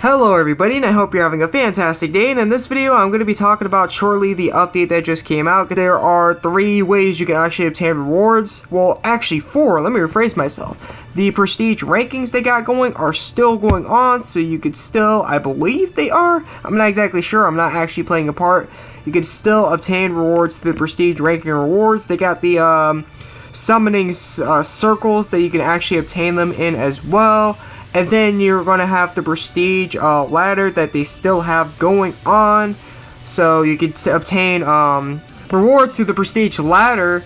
Hello everybody, and I hope you're having a fantastic day, and in this video I'm going to be talking about shortly the update that just came out. There are 3 ways you can actually obtain rewards. Well, actually 4, let me rephrase myself. The prestige rankings they got going are still going on, so you could still, I believe they are, I'm not exactly sure, I'm not actually playing a part. You can still obtain rewards through the prestige ranking rewards. They got the summoning circles that you can actually obtain them in as well. And then you're going to have the prestige ladder that they still have going on. So you can obtain rewards through the prestige ladder.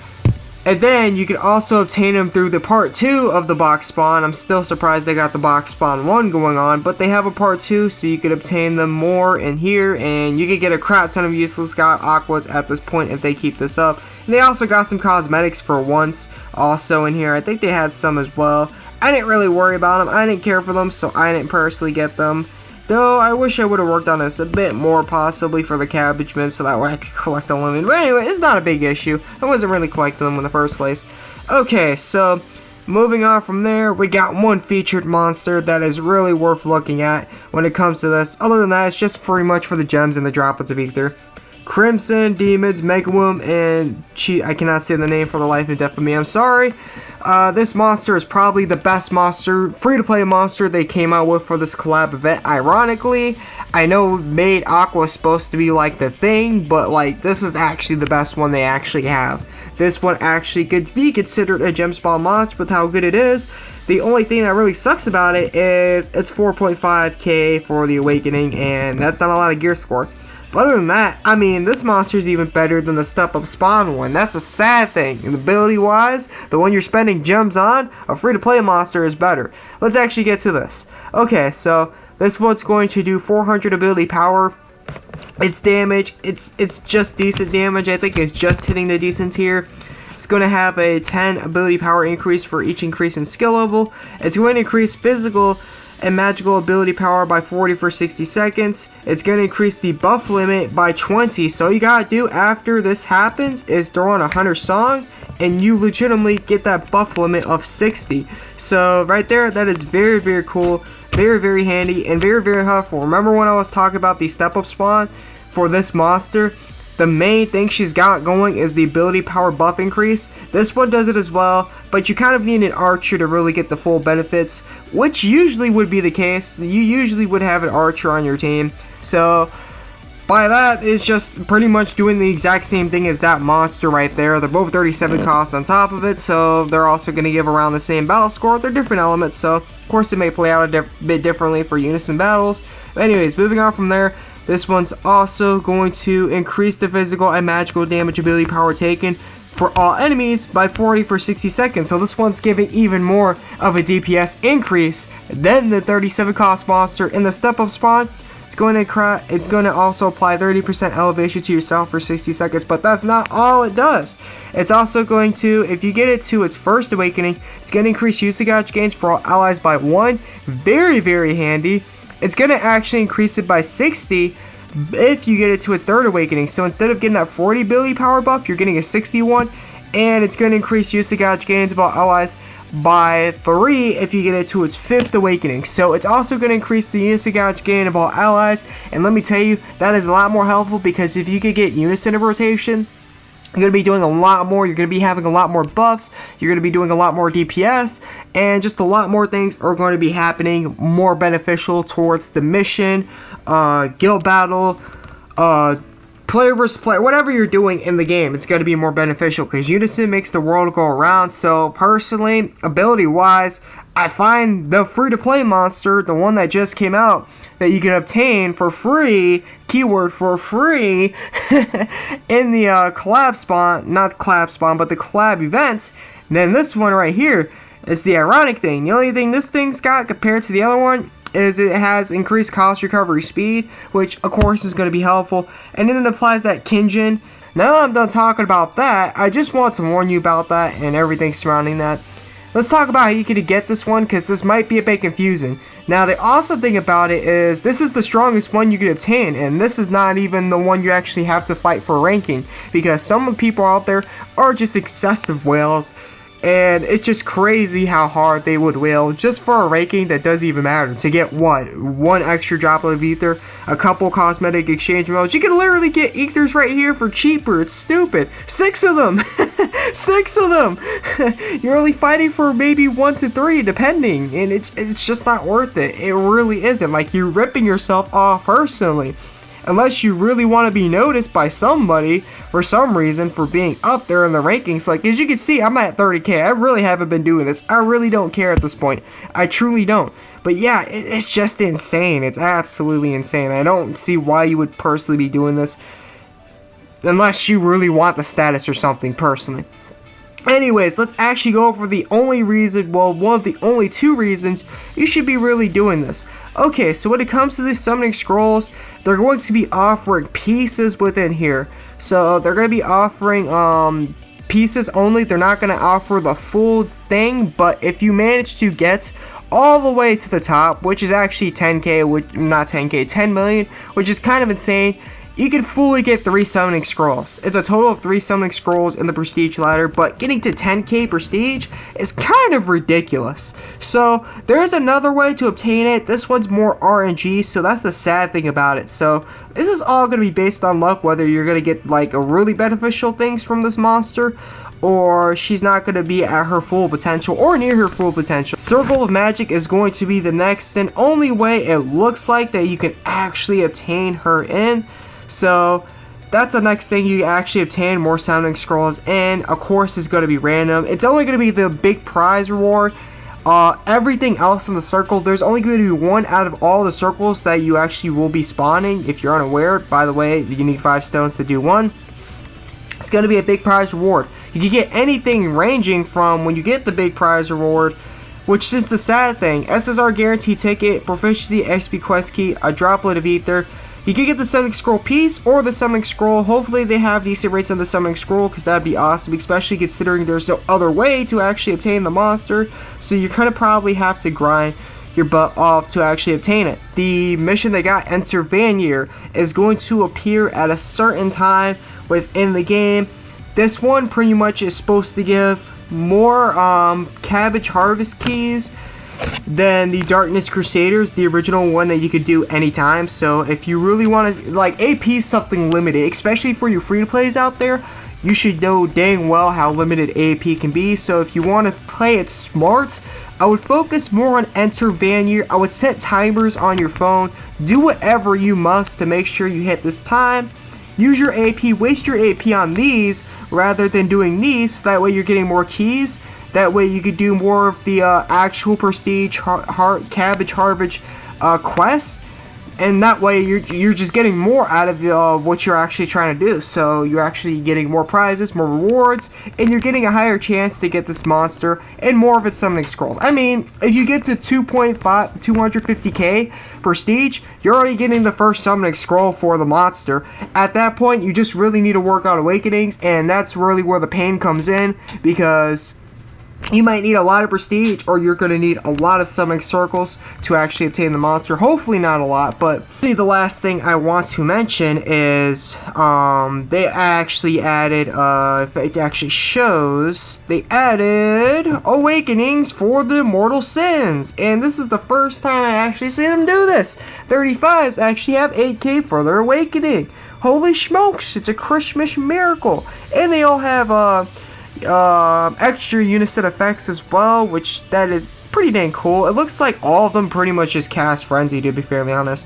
And then you can also obtain them through the part 2 of the box spawn. I'm still surprised they got the box spawn 1 going on. But they have a part 2, so you can obtain them more in here. And you can get a crap ton of useless god aquas at this point if they keep this up. And they also got some cosmetics for once also in here. I think they had some as well. I didn't really worry about them. I didn't care for them, so I didn't personally get them. Though, I wish I would have worked on this a bit more, possibly, for the cabbage men, so that way I could collect the lemon. But anyway, it's not a big issue. I wasn't really collecting them in the first place. Okay, so, moving on from there, we got one featured monster that is really worth looking at when it comes to this. Other than that, it's just pretty much for the gems and the droplets of ether. Crimson, Demons, Megawomb, and I cannot say the name for the life and death of me, I'm sorry. This monster is probably the best monster, free-to-play monster they came out with for this collab event. Ironically, I know Maid Aqua is supposed to be like the thing, but like this is actually the best one they actually have. This one actually could be considered a gem spawn monster with how good it is. The only thing that really sucks about it is it's 4.5k for the awakening, and that's not a lot of gear score. But other than that, I mean, this monster is even better than the step up spawn one. That's the sad thing. And ability wise, the one you're spending gems on, a free to play monster is better. Let's actually get to this. Okay, so this one's going to do 400 ability power. Its damage, it's just decent damage. I think it's just hitting the decent tier. It's going to have a 10 ability power increase for each increase in skill level. It's going to increase physical and magical ability power by 40 for 60 seconds. It's going to increase the buff limit by 20. So all you gotta do after this happens is throw on a Hunter Song and you legitimately get that buff limit of 60. So right there, that is very, very cool, very, very handy, and very, very helpful. Remember when I was talking about the step up spawn for this monster? The main thing she's got going is the ability power buff increase. This one does it as well, but you kind of need an archer to really get the full benefits, which usually would be the case. You usually would have an archer on your team. So by that, it's just pretty much doing the exact same thing as that monster right there. They're both 37 cost on top of it, so they're also going to give around the same battle score. They're different elements, so of course it may play out a bit differently for Unison battles. But anyways, moving on from there, this one's also going to increase the physical and magical damage ability power taken for all enemies by 40 for 60 seconds. So this one's giving even more of a DPS increase than the 37 cost monster in the step up spawn. It's going to also apply 30% elevation to yourself for 60 seconds, but that's not all it does. It's also going to, if you get it to its first awakening, it's going to increase usage gains for all allies by 1. Very, very handy. It's going to actually increase it by 60 if you get it to its third awakening. So instead of getting that 40 ability power buff, you're getting a 61. And it's going to increase usage gains of all allies by 3 if you get it to its 5th awakening. So it's also going to increase the usage gain of all allies. And let me tell you, that is a lot more helpful, because if you could get Unison in rotation, you're going to be doing a lot more. You're going to be having a lot more buffs. You're going to be doing a lot more DPS. And just a lot more things are going to be happening more beneficial towards the mission, guild battle, player versus player, whatever you're doing in the game. It's going to be more beneficial because Unison makes the world go around. So personally, ability wise, I find the free-to-play monster, the one that just came out, that you can obtain for free, keyword for free, in the collab spawn, not collab spawn, but the collab events, then this one right here is the ironic thing. The only thing this thing's got compared to the other one is it has increased cost recovery speed, which of course is going to be helpful, and then it applies that Kinjin. Now that I'm done talking about that, I just want to warn you about that and everything surrounding that. Let's talk about how you can get this one, because this might be a bit confusing. Now, the awesome thing about it is this is the strongest one you can obtain, and this is not even the one you actually have to fight for ranking, because some of the people out there are just excessive whales. And it's just crazy how hard they would whale just for a ranking that doesn't even matter. To get what? One extra droplet of ether, a couple cosmetic exchange modes. You can literally get ethers right here for cheaper. It's stupid. 6 of them! 6 of them! You're only fighting for maybe 1 to 3 depending. And it's just not worth it. It really isn't. Like, you're ripping yourself off personally. Unless you really want to be noticed by somebody for some reason for being up there in the rankings. Like, as you can see, I'm at 30k. I really haven't been doing this. I really don't care at this point. I truly don't. But yeah, it's just insane. It's absolutely insane. I don't see why you would personally be doing this unless you really want the status or something personally. Anyways, let's actually go over the only reason, well, one of the only 2 reasons you should be really doing this. Okay, so when it comes to these summoning scrolls, they're going to be offering pieces within here. So they're going to be offering pieces only. They're not going to offer the full thing, but if you manage to get all the way to the top, which is actually 10k, which not 10k, 10 million, which is kind of insane, you can fully get 3 summoning scrolls. It's a total of 3 summoning scrolls in the prestige ladder, but getting to 10k prestige is kind of ridiculous. So there is another way to obtain it. This one's more RNG, so that's the sad thing about it. So this is all going to be based on luck, whether you're going to get like a really beneficial things from this monster, or she's not going to be at her full potential or near her full potential. Circle of Magic is going to be the next and only way it looks like that you can actually obtain her in. So that's the next thing you actually obtain more summoning scrolls, and of course it's going to be random. It's only going to be the big prize reward. Everything else in the circle, there's only going to be 1 out of all the circles that you actually will be spawning. If you're unaware, by the way, you need 5 stones to do 1. It's going to be a big prize reward. You can get anything ranging from when you get the big prize reward, which is the sad thing, SSR guarantee ticket, proficiency, XP quest key, a droplet of ether. You can get the summoning scroll piece or the summoning scroll. Hopefully they have decent rates on the summoning scroll, because that'd be awesome, especially considering there's no other way to actually obtain the monster. So you're gonna probably have to grind your butt off to actually obtain it. The mission they got, Enter Vanir, is going to appear at a certain time within the game. This one pretty much is supposed to give more cabbage harvest keys than the Darkness Crusaders, the original one that you could do anytime. So if you really want to, like, AP is something limited, especially for you free-to-plays out there. You should know dang well how limited AP can be. So if you want to play it smart, I would focus more on Enter Vanir. I would set timers on your phone. Do whatever you must to make sure you hit this time. Use your AP, waste your AP on these rather than doing these. That way you're getting more keys. That way you could do more of the actual prestige cabbage harvest quests, and that way you're just getting more out of what you're actually trying to do. So you're actually getting more prizes, more rewards, and you're getting a higher chance to get this monster and more of its summoning scrolls. I mean, if you get to 250k prestige, you're already getting the first summoning scroll for the monster. At that point, you just really need to work on awakenings, and that's really where the pain comes in, because you might need a lot of prestige, or you're going to need a lot of summoning circles to actually obtain the monster. Hopefully not a lot, but the last thing I want to mention is they actually added, if it actually shows, they added awakenings for the Mortal Sins, and this is the first time I actually see them do this. 35s actually have 8k for their awakening. Holy smokes, it's a Christmas miracle. And they all have extra Unison effects as well, which that is pretty dang cool. It looks like all of them pretty much just cast Frenzy, to be fairly honest.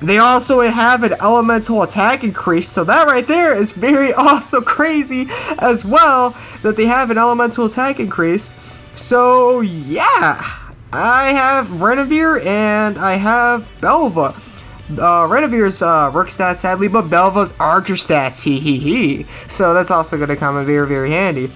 They also have an elemental attack increase, so that right there is very also crazy as well, that they have an elemental attack increase. So yeah, I have Renavir and I have Belva. Renavir's Rook stats, sadly, but Belva's Archer stats, hee. So that's also going to come in very, very handy.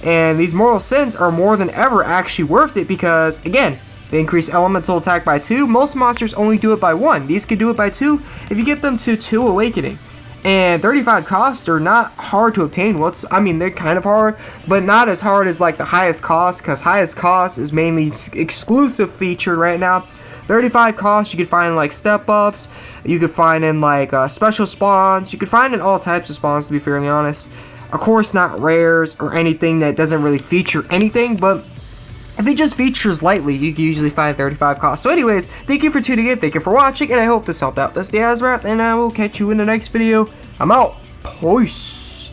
And these Mortal Sins are more than ever actually worth it, because, again, they increase elemental attack by 2. Most monsters only do it by 1. These can do it by 2 if you get them to 2 awakening. And 35 cost are not hard to obtain. I mean, they're kind of hard, but not as hard as like the highest cost, because highest cost is mainly exclusive featured right now. 35 cost you can find in like step ups, you could find in like special spawns, you could find in all types of spawns, to be fairly honest. Of course, not rares or anything that doesn't really feature anything, but if it just features lightly, you can usually find 35 costs. So anyways, thank you for tuning in, thank you for watching, and I hope this helped out. That's the Azwrap, and I will catch you in the next video. I'm out. Peace.